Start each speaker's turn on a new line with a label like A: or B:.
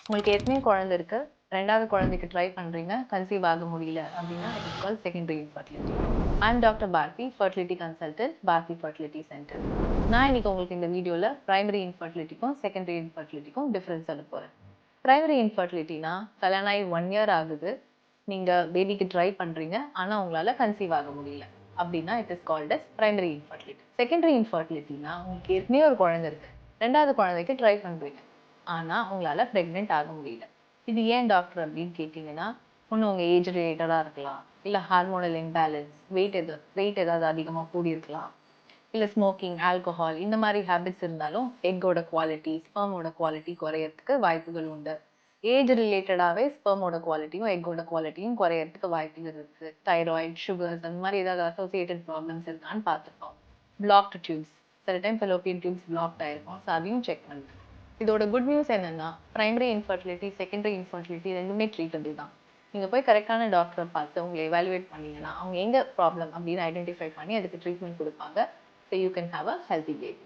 A: உங்களுக்கு ஏற்கனவே குழந்தை இருக்கு, 2வது குழந்தைக்கு ட்ரை பண்றீங்க, கன்சீவ் ஆக முடியல அப்படின்னா it is called secondary infertility. I am doctor Bharathi, fertility consultant, Bharathi fertility centre. நான் இன்னைக்கு உங்களுக்கு இந்த வீடியோல பிரைமரி இன்ஃபர்டிலிட்டிக்கும் செகண்டரி இன்ஃபர்டிலிட்டிக்கும் டிஃபரன்ஸ் சொல்ல போறேன். பிரைமரி இன்ஃபர்டிலிட்டினா கல்யாணம் ஆகி 1 இயர் ஆகுது, நீங்க பேபிக்கு ட்ரை பண்றீங்க, ஆனா உங்களால கன்சீவ் ஆக முடியல அப்படின்னா it is called as primary infertility. Secondary இன்ஃபர்டிலிட்டினா உங்களுக்கு ஏற்கனவே ஒரு குழந்தை இருக்கு, 2வது குழந்தைக்கு ட்ரை பண்றீங்க, ஆனா உங்களால பிரெக்னென்ட் ஆக முடியல. இது ஏன் டாக்டர் அப்படின்னு கேட்டீங்கன்னா, ஒண்ணு உங்க ஏஜ் ரிலேட்டடா இருக்கலாம், இல்ல ஹார்மோனல் இம்பேலன்ஸ், வெயிட் ஏதாவது அதிகமா கூடி இருக்கலாம், இல்ல ஸ்மோக்கிங், ஆல்கஹால் இந்த மாதிரி ஹேபிட்ஸ் இருந்தாலும் எக்கோட குவாலிட்டி, ஸ்பெர்மோட குவாலிட்டி குறையறதுக்கு வாய்ப்புகள் உண்டு. ஏஜ் ரிலேட்டடாவே ஸ்பெர்மோட குவாலிட்டியும் எக்கோட குவாலிட்டியும் குறையறதுக்கு வாய்ப்புகள் இருக்கு. தைராய்டு, சுகர்ஸ் அந்த மாதிரி ஏதாவது அசோசியேட்டட் ப்ராப்ளம்ஸ் இருக்கான்னு பார்த்துப்போம். பிளாக்டு டியூப்ஸ், சில டைம் ஃபெலோப்பியன் டியூப்ஸ் பிளாக்ட் ஆயிருக்கும், ஸோ அதையும் செக் பண்ணுங்க. இதோட குட் நியூஸ் என்னன்னா, பிரைமரி இன்ஃபர்டிலிட்டி, செகண்டரி இன்ஃபர்டிலிட்டி ரெண்டுமே ட்ரீட்டபிள் தான். நீங்க போய் கரெக்டான டாக்டரை பார்த்து உங்களை எவாலுவேட் பண்ணீங்கன்னா அவங்க எங்க ப்ராப்ளம் அப்படின்னு ஐடென்டிஃபை பண்ணி அதுக்கு ட்ரீட்மெண்ட் கொடுப்பாங்க. So you can have a healthy baby.